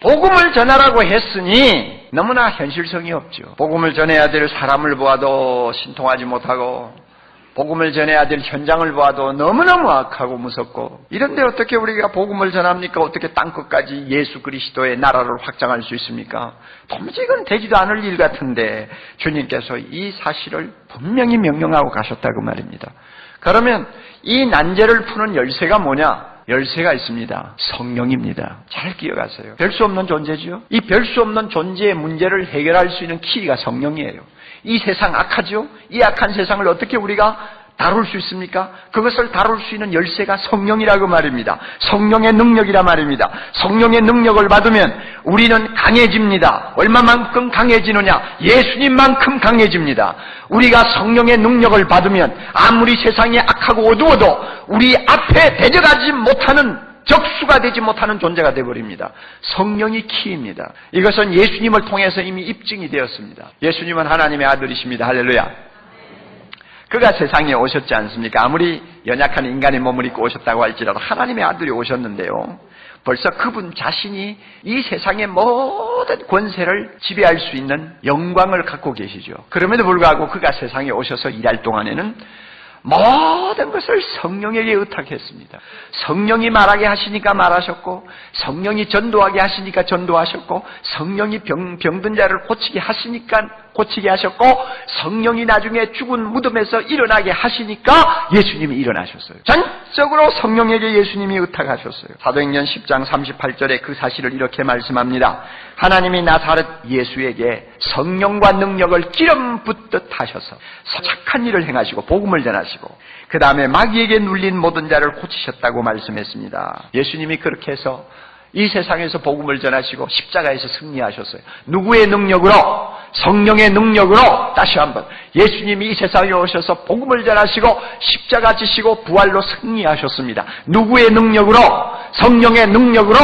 복음을 전하라고 했으니 너무나 현실성이 없죠. 복음을 전해야 될 사람을 보아도 신통하지 못하고 복음을 전해야 될 현장을 보아도 너무너무 악하고 무섭고, 이런데 어떻게 우리가 복음을 전합니까? 어떻게 땅끝까지 예수 그리스도의 나라를 확장할 수 있습니까? 도무지 이건 되지도 않을 일 같은데 주님께서 이 사실을 분명히 명령하고 가셨다고 말입니다. 그러면 이 난제를 푸는 열쇠가 뭐냐? 열쇠가 있습니다. 성령입니다. 잘 기억하세요. 별 수 없는 존재죠. 이 별 수 없는 존재의 문제를 해결할 수 있는 키가 성령이에요. 이 세상 악하죠? 이 악한 세상을 어떻게 우리가 다룰 수 있습니까? 그것을 다룰 수 있는 열쇠가 성령이라고 말입니다. 성령의 능력이라 말입니다. 성령의 능력을 받으면 우리는 강해집니다. 얼마만큼 강해지느냐? 예수님만큼 강해집니다. 우리가 성령의 능력을 받으면 아무리 세상이 악하고 어두워도 우리 앞에 대적하지 못하는, 적수가 되지 못하는 존재가 되어버립니다. 성령이 키입니다. 이것은 예수님을 통해서 이미 입증이 되었습니다. 예수님은 하나님의 아들이십니다. 할렐루야. 그가 세상에 오셨지 않습니까? 아무리 연약한 인간의 몸을 입고 오셨다고 할지라도 하나님의 아들이 오셨는데요, 벌써 그분 자신이 이 세상의 모든 권세를 지배할 수 있는 영광을 갖고 계시죠. 그럼에도 불구하고 그가 세상에 오셔서 일할 동안에는 모든 것을 성령에게 의탁했습니다. 성령이 말하게 하시니까 말하셨고, 성령이 전도하게 하시니까 전도하셨고, 성령이 병든 자를 고치게 하시니까 고치게 하셨고, 성령이 나중에 죽은 무덤에서 일어나게 하시니까 예수님이 일어나셨어요. 전적으로 성령에게 예수님이 의탁하셨어요. 사도행전 10장 38절에 그 사실을 이렇게 말씀합니다. 하나님이 나사렛 예수에게 성령과 능력을 기름 붓듯 하셔서 착한 일을 행하시고 복음을 전하시고 그 다음에 마귀에게 눌린 모든 자를 고치셨다고 말씀했습니다. 예수님이 그렇게 해서 이 세상에서 복음을 전하시고 십자가에서 승리하셨어요. 누구의 능력으로? 성령의 능력으로. 다시 한번, 예수님이 이 세상에 오셔서 복음을 전하시고 십자가 지시고 부활로 승리하셨습니다. 누구의 능력으로? 성령의 능력으로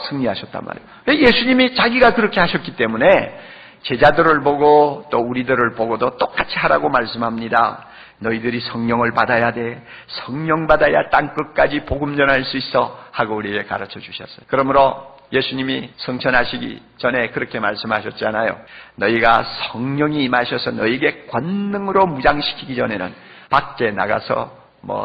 승리하셨단 말이에요. 예수님이 자기가 그렇게 하셨기 때문에 제자들을 보고 또 우리들을 보고도 똑같이 하라고 말씀합니다. 너희들이 성령을 받아야 돼. 성령 받아야 땅끝까지 복음 전할 수 있어 하고 우리에게 가르쳐 주셨어요. 그러므로 예수님이 성천하시기 전에 그렇게 말씀하셨잖아요. 너희가 성령이 임하셔서 너희에게 권능으로 무장시키기 전에는 밖에 나가서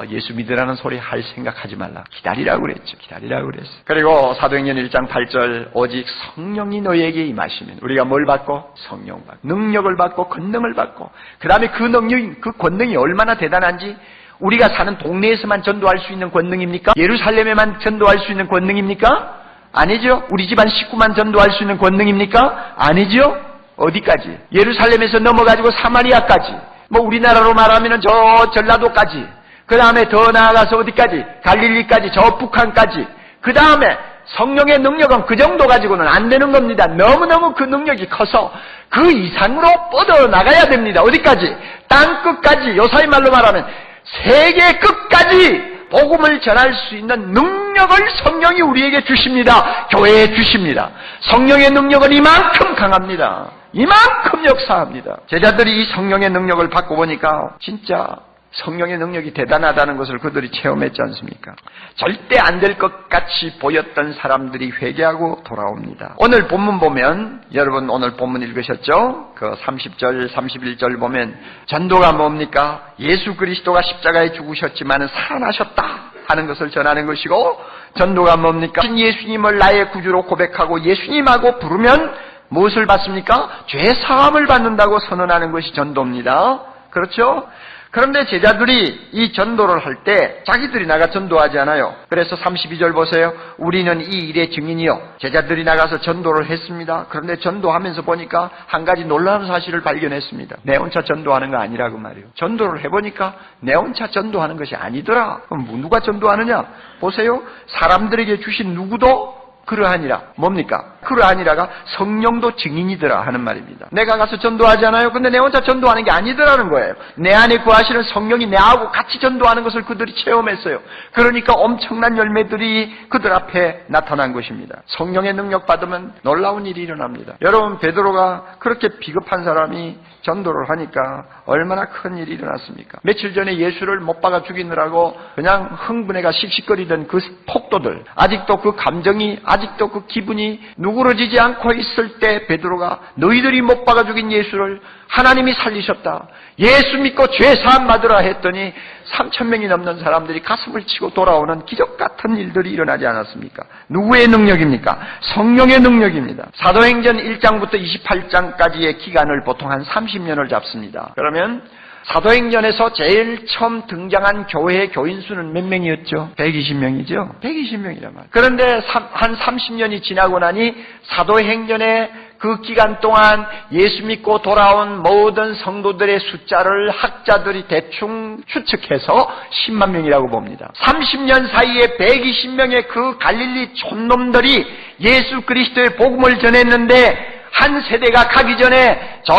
예수 믿으라는 소리 할 생각하지 말라. 기다리라고 그랬죠. 기다리라고 그랬어요. 그리고 사도행전 1장 8절 오직 성령이 너희에게 임하시면 우리가 뭘 받고? 성령 받고 능력을 받고 권능을 받고, 그 다음에 그 능력, 그 권능이 얼마나 대단한지, 우리가 사는 동네에서만 전도할 수 있는 권능입니까? 예루살렘에만 전도할 수 있는 권능입니까? 아니죠. 우리 집안 식구만 전도할 수 있는 권능입니까? 아니죠. 어디까지? 예루살렘에서 넘어가지고 사마리아까지, 우리나라로 말하면 저 전라도까지, 그 다음에 더 나아가서 어디까지? 갈릴리까지, 저 북한까지. 그 다음에 성령의 능력은 그 정도 가지고는 안 되는 겁니다. 너무너무 그 능력이 커서 그 이상으로 뻗어나가야 됩니다. 어디까지? 땅끝까지. 요사이 말로 말하면 세계 끝까지 복음을 전할 수 있는 능력을 성령이 우리에게 주십니다. 교회에 주십니다. 성령의 능력은 이만큼 강합니다. 이만큼 역사합니다. 제자들이 이 성령의 능력을 받고 보니까 진짜 성령의 능력이 대단하다는 것을 그들이 체험했지 않습니까? 절대 안 될 것 같이 보였던 사람들이 회개하고 돌아옵니다. 오늘 본문 보면, 여러분 오늘 본문 읽으셨죠? 그 30절, 31절 보면 전도가 뭡니까? 예수 그리스도가 십자가에 죽으셨지만 살아나셨다 하는 것을 전하는 것이고, 전도가 뭡니까? 예수님을 나의 구주로 고백하고 예수님하고 부르면 무엇을 받습니까? 죄 사함을 받는다고 선언하는 것이 전도입니다. 그렇죠? 그런데 제자들이 이 전도를 할 때 자기들이 나가 전도하지 않아요. 그래서 32절 보세요. 우리는 이 일의 증인이요. 제자들이 나가서 전도를 했습니다. 그런데 전도하면서 보니까 한 가지 놀라운 사실을 발견했습니다. 내 혼자 전도하는 거 아니라고 말이에요. 전도를 해보니까 내 혼자 전도하는 것이 아니더라. 그럼 누가 전도하느냐? 보세요. 사람들에게 주신 누구도 그러하니라. 뭡니까? 그러하니라가 성령도 증인이더라 하는 말입니다. 내가 가서 전도하지 않아요? 근데 내 혼자 전도하는 게 아니더라는 거예요. 내 안에 거하시는 성령이 내하고 같이 전도하는 것을 그들이 체험했어요. 그러니까 엄청난 열매들이 그들 앞에 나타난 것입니다. 성령의 능력 받으면 놀라운 일이 일어납니다. 여러분, 베드로가 그렇게 비겁한 사람이 전도를 하니까 얼마나 큰 일이 일어났습니까? 며칠 전에 예수를 못 박아 죽이느라고 그냥 흥분해가 씩씩거리던 그 폭도들, 아직도 그 감정이, 아직도 그 기분이 누구 누그러지지 않고 있을 때 베드로가 너희들이 못 박아 죽인 예수를 하나님이 살리셨다. 예수 믿고 죄 사함 받으라 했더니 3,000명이 넘는 사람들이 가슴을 치고 돌아오는 기적 같은 일들이 일어나지 않았습니까? 누구의 능력입니까? 성령의 능력입니다. 사도행전 1장부터 28장까지의 기간을 보통 한 30년을 잡습니다. 그러면 사도행전에서 제일 처음 등장한 교회의 교인 수는 몇 명이었죠? 120명이죠? 120명이란 말이에요. 그런데 한 30년이 지나고 나니 사도행전의 그 기간 동안 예수 믿고 돌아온 모든 성도들의 숫자를 학자들이 대충 추측해서 10만 명이라고 봅니다. 30년 사이에 120명의 그 갈릴리 촌놈들이 예수 그리스도의 복음을 전했는데 한 세대가 가기 전에 저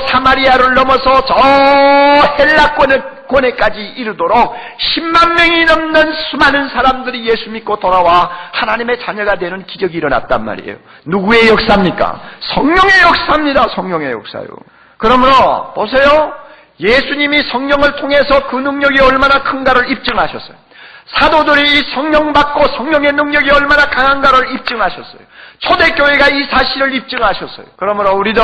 사마리아를 넘어서 저 헬라권에까지 이르도록 10만 명이 넘는 수많은 사람들이 예수 믿고 돌아와 하나님의 자녀가 되는 기적이 일어났단 말이에요. 누구의 역사입니까? 성령의 역사입니다. 성령의 역사요. 그러므로 보세요. 예수님이 성령을 통해서 그 능력이 얼마나 큰가를 입증하셨어요. 사도들이 이 성령 받고 성령의 능력이 얼마나 강한가를 입증하셨어요. 초대교회가 이 사실을 입증하셨어요. 그러므로 우리도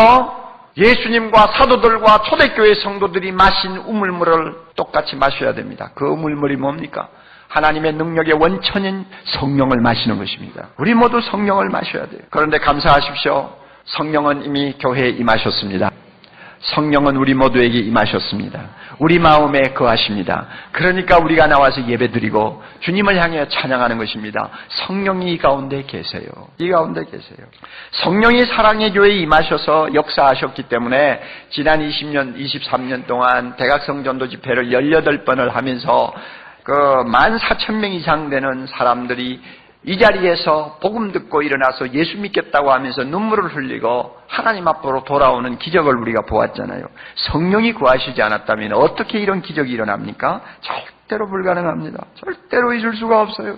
예수님과 사도들과 초대교회 성도들이 마신 우물물을 똑같이 마셔야 됩니다. 그 우물물이 뭡니까? 하나님의 능력의 원천인 성령을 마시는 것입니다. 우리 모두 성령을 마셔야 돼요. 그런데 감사하십시오. 성령은 이미 교회에 임하셨습니다. 성령은 우리 모두에게 임하셨습니다. 우리 마음에 거하십니다. 그러니까 우리가 나와서 예배드리고 주님을 향해 찬양하는 것입니다. 성령이 이 가운데 계세요. 이 가운데 계세요. 성령이 사랑의 교회에 임하셔서 역사하셨기 때문에 지난 20년, 23년 동안 대각성 전도 집회를 18번을 하면서 그 14,000명 이상 되는 사람들이 이 자리에서 복음 듣고 일어나서 예수 믿겠다고 하면서 눈물을 흘리고 하나님 앞으로 돌아오는 기적을 우리가 보았잖아요. 성령이 구하시지 않았다면 어떻게 이런 기적이 일어납니까? 절대로 불가능합니다. 절대로 잊을 수가 없어요.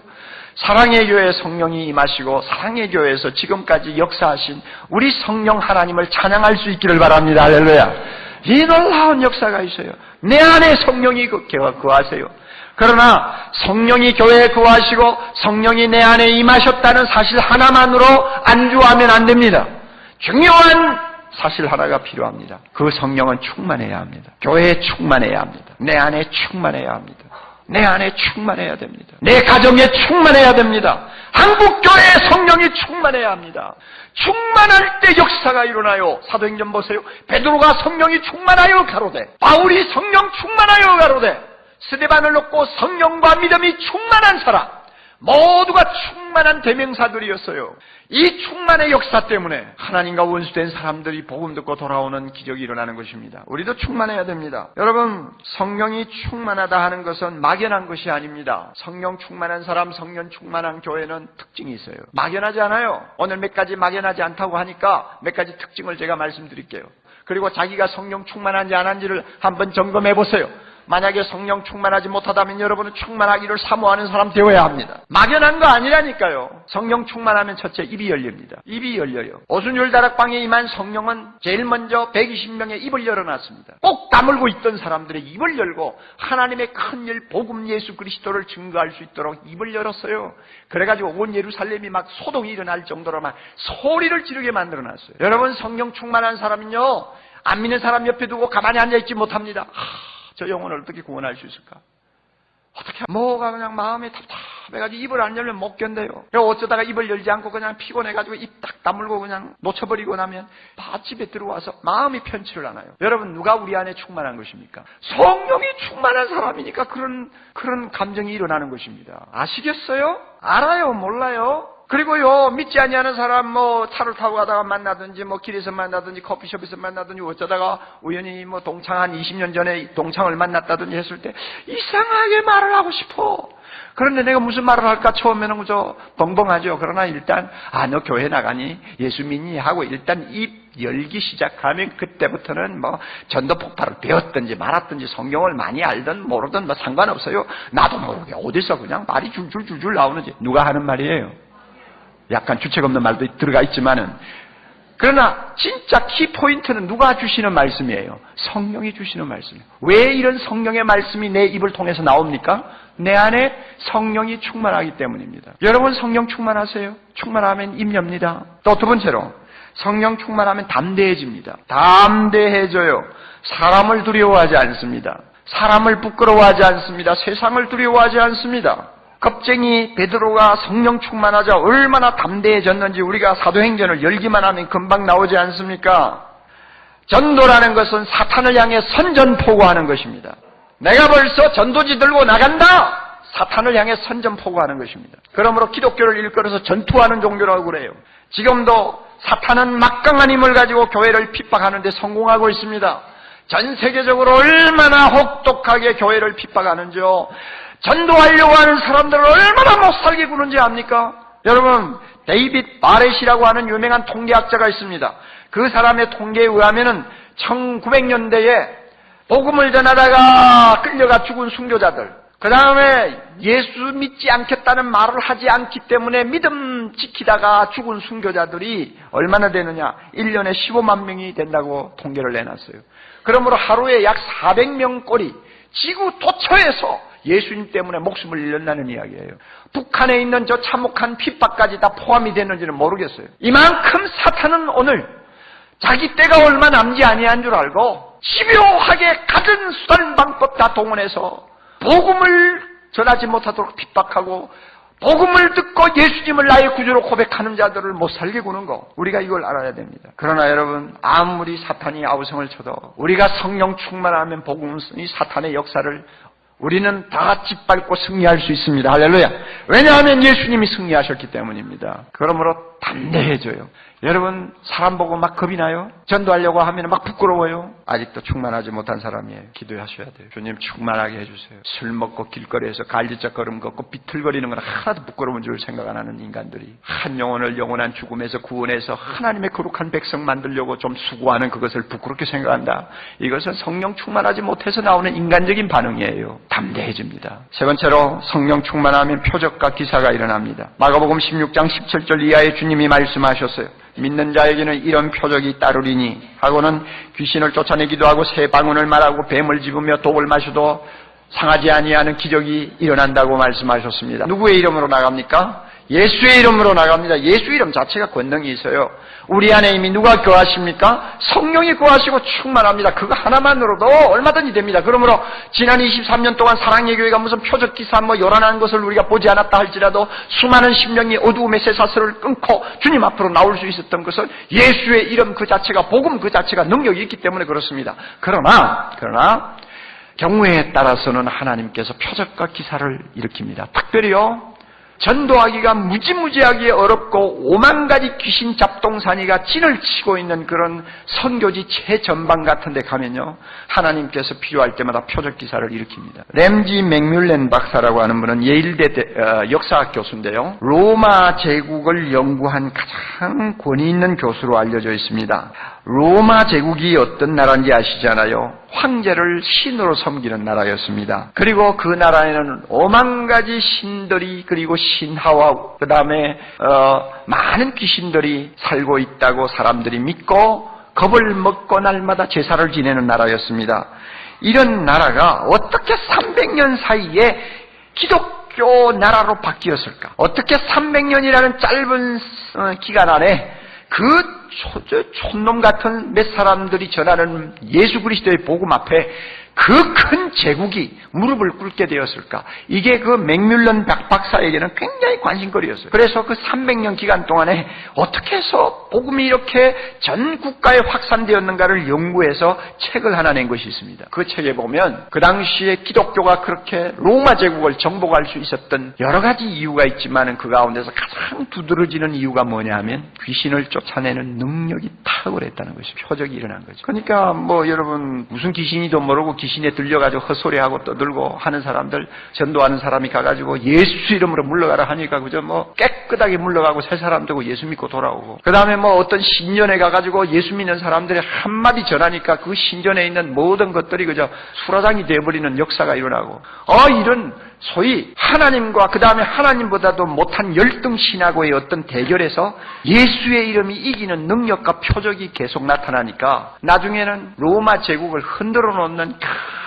사랑의 교회에 성령이 임하시고 사랑의 교회에서 지금까지 역사하신 우리 성령 하나님을 찬양할 수 있기를 바랍니다. 할렐루야. 이 놀라운 역사가 있어요. 내 안에 성령이 거하세요. 그러나 성령이 교회에 거하시고 성령이 내 안에 임하셨다는 사실 하나만으로 안주하면 안 됩니다. 중요한 사실 하나가 필요합니다. 그 성령은 충만해야 합니다. 교회에 충만해야 합니다. 내 안에 충만해야 합니다. 내 안에 충만해야 됩니다. 내 가정에 충만해야 됩니다. 한국교회에 성령이 충만해야 합니다. 충만할 때 역사가 일어나요. 사도행전 보세요. 베드로가 성령이 충만하여 가로되, 바울이 성령 충만하여 가로되, 스데반을 놓고 성령과 믿음이 충만한 사람, 모두가 충만한 대명사들이었어요. 이 충만의 역사 때문에 하나님과 원수된 사람들이 복음 듣고 돌아오는 기적이 일어나는 것입니다. 우리도 충만해야 됩니다. 여러분, 성령이 충만하다 하는 것은 막연한 것이 아닙니다. 성령 충만한 사람, 성령 충만한 교회는 특징이 있어요. 막연하지 않아요. 오늘 몇 가지 막연하지 않다고 하니까 몇 가지 특징을 제가 말씀드릴게요. 그리고 자기가 성령 충만한지 안 한지를 한번 점검해 보세요. 만약에 성령 충만하지 못하다면 여러분은 충만하기를 사모하는 사람 되어야 합니다. 막연한 거 아니라니까요. 성령 충만하면 첫째 입이 열립니다. 입이 열려요. 오순절다락방에 임한 성령은 제일 먼저 120명의 입을 열어놨습니다. 꼭 다물고 있던 사람들의 입을 열고 하나님의 큰일 복음 예수 그리스도를 증거할 수 있도록 입을 열었어요. 그래가지고 온 예루살렘이 막 소동이 일어날 정도로 막 소리를 지르게 만들어놨어요. 여러분, 성령 충만한 사람은요, 안 믿는 사람 옆에 두고 가만히 앉아있지 못합니다. 저 영혼을 어떻게 구원할 수 있을까? 어떻게, 뭐가 그냥 마음이 답답해가지고 입을 안 열면 못 견뎌요. 어쩌다가 입을 열지 않고 그냥 피곤해가지고 입 딱 다물고 그냥 놓쳐버리고 나면 집에 들어와서 마음이 편치를 않아요. 여러분, 누가 우리 안에 충만한 것입니까? 성령이 충만한 사람이니까 그런 감정이 일어나는 것입니다. 아시겠어요? 알아요? 몰라요? 그리고요, 믿지 아니하는 사람, 차를 타고 가다가 만나든지, 길에서 만나든지, 커피숍에서 만나든지, 어쩌다가 우연히 동창 한 20년 전에 동창을 만났다든지 했을 때, 이상하게 말을 하고 싶어. 그런데 내가 무슨 말을 할까? 처음에는 그저 벙벙하죠. 그러나 일단, 너 교회 나가니? 예수 믿니? 하고 일단 입 열기 시작하면 그때부터는 전도 폭발을 배웠든지 말았든지 성경을 많이 알든 모르든 상관없어요. 나도 모르게 어디서 그냥 말이 줄줄 나오는지. 누가 하는 말이에요? 약간 주책 없는 말도 들어가 있지만은, 그러나 진짜 키포인트는 누가 주시는 말씀이에요? 성령이 주시는 말씀이에요. 왜 이런 성령의 말씀이 내 입을 통해서 나옵니까? 내 안에 성령이 충만하기 때문입니다. 여러분 성령 충만하세요? 충만하면 임렵니다. 또 두 번째로 성령 충만하면 담대해집니다. 담대해져요. 사람을 두려워하지 않습니다. 사람을 부끄러워하지 않습니다. 세상을 두려워하지 않습니다. 겁쟁이 베드로가 성령 충만하자 얼마나 담대해졌는지 우리가 사도행전을 열기만 하면 금방 나오지 않습니까? 전도라는 것은 사탄을 향해 선전포고하는 것입니다. 내가 벌써 전도지 들고 나간다! 사탄을 향해 선전포고하는 것입니다. 그러므로 기독교를 일컬어서 전투하는 종교라고 그래요. 지금도 사탄은 막강한 힘을 가지고 교회를 핍박하는 데 성공하고 있습니다. 전 세계적으로 얼마나 혹독하게 교회를 핍박하는지요. 전도하려고 하는 사람들을 얼마나 못살게 구는지 압니까? 여러분, 데이빗 바렛이라고 하는 유명한 통계학자가 있습니다. 그 사람의 통계에 의하면은 1900년대에 복음을 전하다가 끌려가 죽은 순교자들, 그 다음에 예수 믿지 않겠다는 말을 하지 않기 때문에 믿음 지키다가 죽은 순교자들이 얼마나 되느냐? 1년에 15만 명이 된다고 통계를 내놨어요. 그러므로 하루에 약 400명 꼴이 지구 도처에서 예수님 때문에 목숨을 잃는다는 이야기예요. 북한에 있는 저 참혹한 핍박까지 다 포함이 되는지는 모르겠어요. 이만큼 사탄은 오늘 자기 때가 얼마 남지 아니한 줄 알고 집요하게 갖은 수단 방법 다 동원해서 복음을 전하지 못하도록 핍박하고 복음을 듣고 예수님을 나의 구주로 고백하는 자들을 못 살게 구는 거, 우리가 이걸 알아야 됩니다. 그러나 여러분, 아무리 사탄이 아우성을 쳐도 우리가 성령 충만하면 복음이 사탄의 역사를 우리는 다 짓밟고 승리할 수 있습니다. 할렐루야. 왜냐하면 예수님이 승리하셨기 때문입니다. 그러므로 담대해져요. 여러분, 사람 보고 막 겁이 나요? 전도하려고 하면 막 부끄러워요? 아직도 충만하지 못한 사람이에요. 기도하셔야 돼요. 주님 충만하게 해주세요. 술 먹고 길거리에서 갈지짝 걸음 걷고 비틀거리는 건 하나도 부끄러운 줄 생각 안 하는 인간들이 한 영혼을 영원한 죽음에서 구원해서 하나님의 거룩한 백성 만들려고 좀 수고하는 그것을 부끄럽게 생각한다. 이것은 성령 충만하지 못해서 나오는 인간적인 반응이에요. 담대해집니다. 세 번째로 성령 충만하면 표적과 기사가 일어납니다. 마가복음 16장 17절 이하에 주님이 말씀하셨어요. 믿는 자에게는 이런 표적이 따르리니 하고는 귀신을 쫓아내기도 하고 새 방언을 말하고 뱀을 집으며 독을 마셔도 상하지 아니하는 기적이 일어난다고 말씀하셨습니다. 누구의 이름으로 나갑니까? 예수의 이름으로 나갑니다. 예수 이름 자체가 권능이 있어요. 우리 안에 이미 누가 거하십니까? 성령이 거하시고 충만합니다. 그거 하나만으로도 얼마든지 됩니다. 그러므로 지난 23년 동안 사랑의 교회가 무슨 표적 기사 요란한 것을 우리가 보지 않았다 할지라도 수많은 심령이 어두움의 쇠사슬을 끊고 주님 앞으로 나올 수 있었던 것은 예수의 이름 그 자체가, 복음 그 자체가 능력이 있기 때문에 그렇습니다. 그러나 경우에 따라서는 하나님께서 표적과 기사를 일으킵니다. 특별히요, 전도하기가 무지무지하게 어렵고 5만 가지 귀신 잡동사니가 진을 치고 있는 그런 선교지 최전방 같은 데 가면요, 하나님께서 필요할 때마다 표적 기사를 일으킵니다. 램지 맥뮬렌 박사라고 하는 분은 예일대 역사학 교수인데요, 로마 제국을 연구한 가장 권위 있는 교수로 알려져 있습니다. 로마 제국이 어떤 나라인지 아시잖아요. 황제를 신으로 섬기는 나라였습니다. 그리고 그 나라에는 5만 가지 신들이, 그리고 신하와 그 다음에 많은 귀신들이 살고 있다고 사람들이 믿고 겁을 먹고 날마다 제사를 지내는 나라였습니다. 이런 나라가 어떻게 300년 사이에 기독교 나라로 바뀌었을까? 어떻게 300년이라는 짧은 기간 안에 그 촌놈 같은 몇 사람들이 전하는 예수 그리스도의 복음 앞에 그 큰 제국이 무릎을 꿇게 되었을까? 이게 그 맥뮬런 박사에게는 굉장히 관심거리였어요. 그래서 그 300년 기간 동안에 어떻게 해서 복음이 이렇게 전 국가에 확산되었는가를 연구해서 책을 하나 낸 것이 있습니다. 그 책에 보면 그 당시에 기독교가 그렇게 로마 제국을 정복할 수 있었던 여러 가지 이유가 있지만 그 가운데서 가장 두드러지는 이유가 뭐냐 하면 귀신을 쫓아내는 능력이 탁월했다는 것이, 표적이 일어난 거죠. 그러니까 여러분 무슨 귀신이도 모르고 귀신에 들려가지고 헛소리하고 떠들고 하는 사람들, 전도하는 사람이 가가지고 예수 이름으로 물러가라 하니까 그저 깨끗하게 물러가고 새 사람 되고 예수 믿고 돌아오고, 그 다음에 어떤 신전에 가가지고 예수 믿는 사람들이 한마디 전하니까 그 신전에 있는 모든 것들이 그저 수라장이 되어버리는 역사가 일어나고, 이런 소위 하나님과 그 다음에 하나님보다도 못한 열등 신하고의 어떤 대결에서 예수의 이름이 이기는 능력과 표적이 계속 나타나니까 나중에는 로마 제국을 흔들어 놓는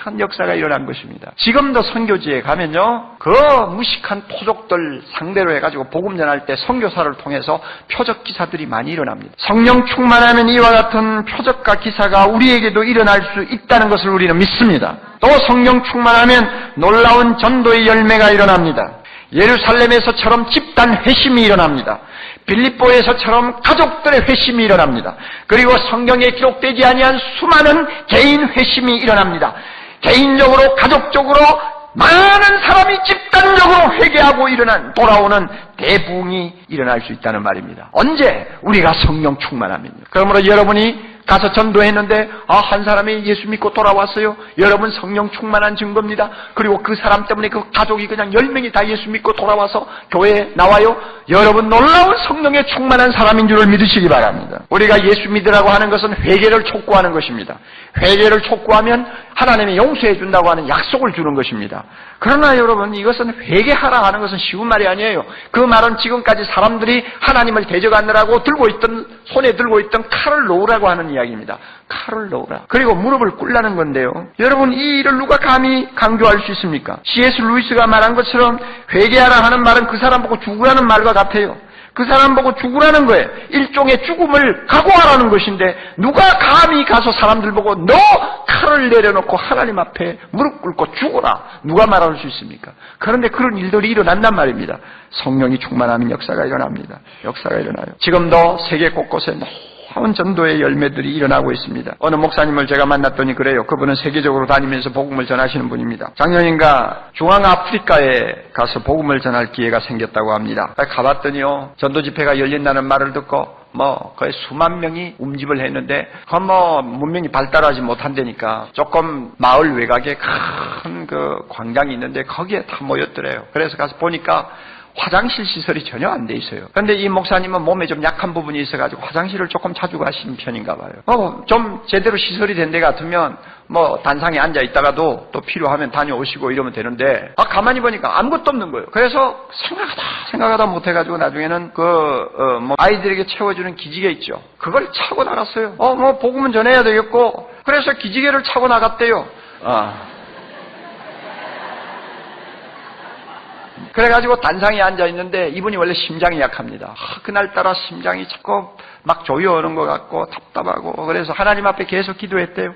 놀라운 역사가 일어난 것입니다. 지금도 선교지에 가면요, 그 무식한 토족들 상대로 해가지고 복음 전할 때 선교사를 통해서 표적 기사들이 많이 일어납니다. 성령 충만하면 이와 같은 표적과 기사가 우리에게도 일어날 수 있다는 것을 우리는 믿습니다. 또 성령 충만하면 놀라운 전도의 열매가 일어납니다. 예루살렘에서처럼 집단 회심이 일어납니다. 빌립보에서처럼 가족들의 회심이 일어납니다. 그리고 성경에 기록되지 아니한 수많은 개인 회심이 일어납니다. 개인적으로, 가족적으로 많은 사람이 집단적으로 회개하고 돌아오는 대부흥이 일어날 수 있다는 말입니다. 언제? 우리가 성령 충만하면요. 그러므로 여러분이 가서 전도했는데 한 사람이 예수 믿고 돌아왔어요. 여러분 성령 충만한 증거입니다. 그리고 그 사람 때문에 그 가족이 그냥 10명이 다 예수 믿고 돌아와서 교회에 나와요. 여러분 놀라운 성령에 충만한 사람인 줄을 믿으시기 바랍니다. 우리가 예수 믿으라고 하는 것은 회개를 촉구하는 것입니다. 회개를 촉구하면 하나님이 용서해 준다고 하는 약속을 주는 것입니다. 그러나 여러분, 이것은 회개하라 하는 것은 쉬운 말이 아니에요. 그 말은 지금까지 사람들이 하나님을 대적하느라고 손에 들고 있던 칼을 놓으라고 하는 이야기입니다. 칼을 놓으라. 그리고 무릎을 꿇라는 건데요. 여러분, 이 일을 누가 감히 강조할 수 있습니까? C.S. 루이스가 말한 것처럼 회개하라 하는 말은 그 사람 보고 죽으라는 말과 같아요. 그 사람 보고 죽으라는 거예요. 일종의 죽음을 각오하라는 것인데 누가 감히 가서 사람들 보고 너 칼을 내려놓고 하나님 앞에 무릎 꿇고 죽어라, 누가 말할 수 있습니까? 그런데 그런 일들이 일어난단 말입니다. 성령이 충만하면 역사가 일어납니다. 역사가 일어나요. 지금도 세계 곳곳에 놀라운 전도의 열매들이 일어나고 있습니다. 어느 목사님을 제가 만났더니 그래요. 그분은 세계적으로 다니면서 복음을 전하시는 분입니다. 작년인가 중앙아프리카에 가서 복음을 전할 기회가 생겼다고 합니다. 가봤더니요, 전도 집회가 열린다는 말을 듣고 거의 수만 명이 움집을 했는데 문명이 발달하지 못한다니까 조금 마을 외곽에 큰 그 광장이 있는데 거기에 다 모였더래요. 그래서 가서 보니까 화장실 시설이 전혀 안 돼 있어요. 그런데 이 목사님은 몸에 좀 약한 부분이 있어가지고 화장실을 조금 자주 가시는 편인가 봐요. 좀 제대로 시설이 된 데 같으면 단상에 앉아 있다가도 또 필요하면 다녀오시고 이러면 되는데 가만히 보니까 아무것도 없는 거예요. 그래서 생각하다 못해가지고 나중에는 아이들에게 채워주는 기지개 있죠. 그걸 차고 나갔어요. 복음은 전해야 되겠고, 그래서 기지개를 차고 나갔대요. 그래가지고 단상에 앉아있는데 이분이 원래 심장이 약합니다. 그날따라 심장이 자꾸 막 조여오는 것 같고 답답하고, 그래서 하나님 앞에 계속 기도했대요.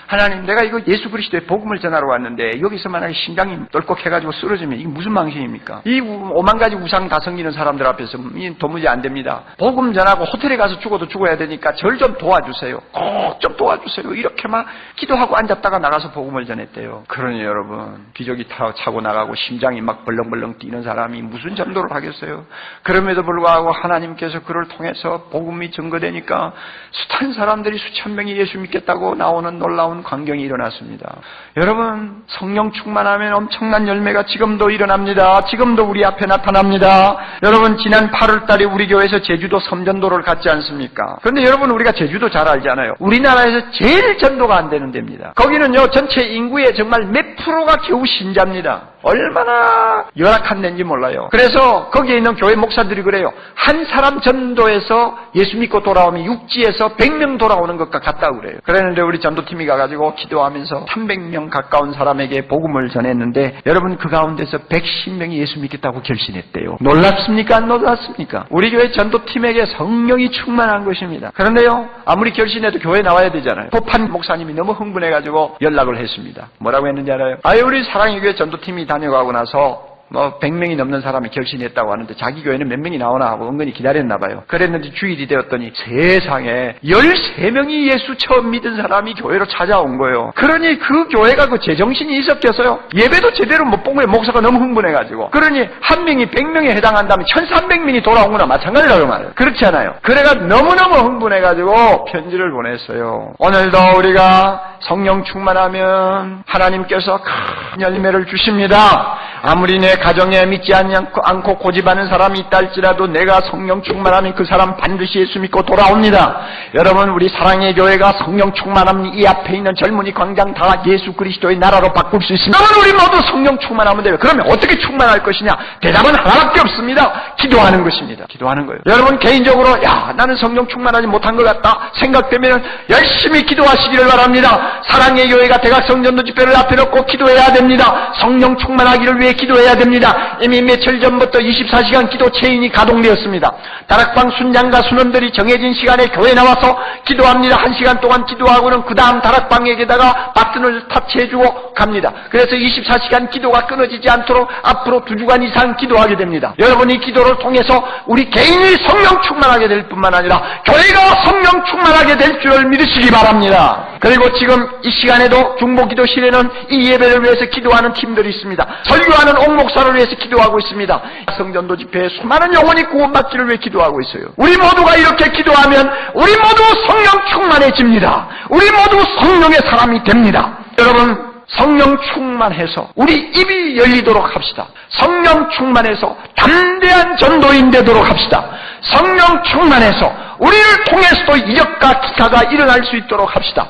하나님, 내가 이거 예수 그리스도의 복음을 전하러 왔는데 여기서 만약에 심장이 똘꺽해가지고 쓰러지면 이게 무슨 망신입니까? 이 5만 가지 우상 다 섬기는 사람들 앞에서 도무지 안 됩니다. 복음 전하고 호텔에 가서 죽어도 죽어야 되니까 절 좀 도와주세요. 꼭 좀 도와주세요. 이렇게 막 기도하고 앉았다가 나가서 복음을 전했대요. 그러니 여러분, 기저귀 차고 나가고 심장이 막 벌렁벌렁 뛰는 사람이 무슨 전도를 하겠어요? 그럼에도 불구하고 하나님께서 그를 통해서 복음이 증거되니까 숱한 사람들이 수천 명이 예수 믿겠다고 나오는 놀라운 광경이 일어났습니다. 여러분, 성령 충만하면 엄청난 열매가 지금도 일어납니다. 지금도 우리 앞에 나타납니다. 여러분, 지난 8월달에 우리 교회에서 제주도 섬전도를 갔지 않습니까? 그런데 여러분, 우리가 제주도 잘 알잖아요. 우리나라에서 제일 전도가 안 되는 데입니다. 거기는요, 전체 인구의 정말 몇 프로가 겨우 신자입니다. 얼마나 열악한 데인지 몰라요. 그래서 거기에 있는 교회 목사들이 그래요. 한 사람 전도에서 예수 믿고 돌아오면 육지에서 100명 돌아오는 것과 같다고 그래요. 그랬는데 우리 전도팀이 가가지고 기도하면서 300명 가까운 사람에게 복음을 전했는데 여러분, 그 가운데서 110명이 예수 믿겠다고 결심했대요. 놀랍습니까? 안 놀랍습니까? 우리 교회 전도팀에게 성령이 충만한 것입니다. 그런데요, 아무리 결심해도 교회에 나와야 되잖아요. 법한 목사님이 너무 흥분해가지고 연락을 했습니다. 뭐라고 했는지 알아요? 우리 사랑의 교회 전도팀이 다녀가고 나서 100명이 넘는 사람이 결심했다고 하는데 자기 교회는 몇 명이 나오나 하고 은근히 기다렸나 봐요. 그랬는데 주일이 되었더니 세상에 13명이 예수 처음 믿은 사람이 교회로 찾아온 거예요. 그러니 그 교회가 그 제정신이 있었겠어요? 예배도 제대로 못 본 거예요. 목사가 너무 흥분해가지고. 그러니 한 명이 100명에 해당한다면 1300명이 돌아온 거나 마찬가지라고 말해요. 그렇지 않아요? 그래가 너무너무 흥분해가지고 편지를 보냈어요. 오늘도 우리가 성령 충만하면 하나님께서 큰 열매를 주십니다. 아무리 내 가정에 믿지 않고 고집하는 사람이 있다 할지라도 내가 성령 충만하면 그 사람 반드시 예수 믿고 돌아옵니다. 여러분, 우리 사랑의 교회가 성령 충만하면 이 앞에 있는 젊은이 광장 다 예수 그리스도의 나라로 바꿀 수 있습니다. 그러면 우리 모두 성령 충만하면 돼요. 그러면 어떻게 충만할 것이냐? 대답은 하나밖에 없습니다. 기도하는 것입니다. 기도하는 거예요. 여러분, 개인적으로 나는 성령 충만하지 못한 것 같다 생각되면 열심히 기도하시기를 바랍니다. 사랑의 교회가 대각성전도 집회를 앞에 놓고 기도해야 됩니다. 성령 충만하기를 위해 기도해야 됩니다. 이미 며칠 전부터 24시간 기도 체인이 가동되었습니다. 다락방 순장과 순원들이 정해진 시간에 교회 나와서 기도합니다. 1시간 동안 기도하고는 그 다음 다락방에게다가 버튼을 터치해주고 갑니다. 그래서 24시간 기도가 끊어지지 않도록 앞으로 2주간 이상 기도하게 됩니다. 여러분이 기도를 통해서 우리 개인이 성령 충만하게 될 뿐만 아니라 교회가 성령 충만하게 될 줄을 믿으시기 바랍니다. 그리고 지금 이 시간에도 중보기도실에는 이 예배를 위해서 기도하는 팀들이 있습니다. 설교하는 옥목사를 위해서 기도하고 있습니다. 성전도 집회에 수많은 영혼이 구원받기를 위해 기도하고 있어요. 우리 모두가 이렇게 기도하면 우리 모두 성령 충만해집니다. 우리 모두 성령의 사람이 됩니다. 여러분, 성령 충만해서 우리 입이 열리도록 합시다. 성령 충만해서 담대한 전도인 되도록 합시다. 성령 충만해서 우리를 통해서도 이적과 기사가 일어날 수 있도록 합시다.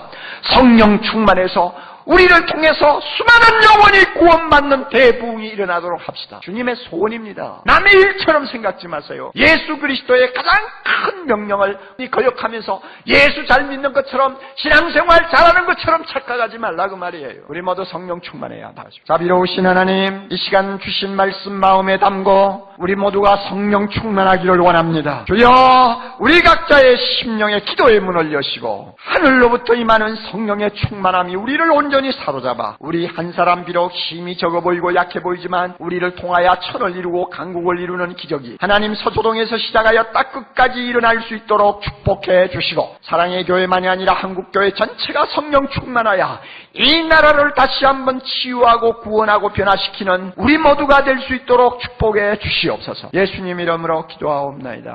성령 충만해서 우리를 통해서 수많은 영혼이 구원받는 대부흥이 일어나도록 합시다. 주님의 소원입니다. 남의 일처럼 생각지 마세요. 예수 그리스도의 가장 큰 명령을 거역하면서 예수 잘 믿는 것처럼 신앙생활 잘하는 것처럼 착각하지 말라 그 말이에요. 우리 모두 성령 충만해야 한다. 자비로우신 하나님, 이 시간 주신 말씀 마음에 담고 우리 모두가 성령 충만하기를 원합니다. 주여, 우리 각자의 심령의 기도의 문을 여시고 하늘로부터 임하는 성령의 충만함이 우리를 온전히 사로잡아 우리 한 사람 비록 힘이 적어 보이고 약해 보이지만 우리를 통하여 천을 이루고 강국을 이루는 기적이 하나님 서초동에서 시작하여 딱 끝까지 일어날 수 있도록 축복해 주시고 사랑의 교회만이 아니라 한국교회 전체가 성령 충만하여 이 나라를 다시 한번 치유하고 구원하고 변화시키는 우리 모두가 될 수 있도록 축복해 주시옵소서. 예수님 이름으로 기도하옵나이다.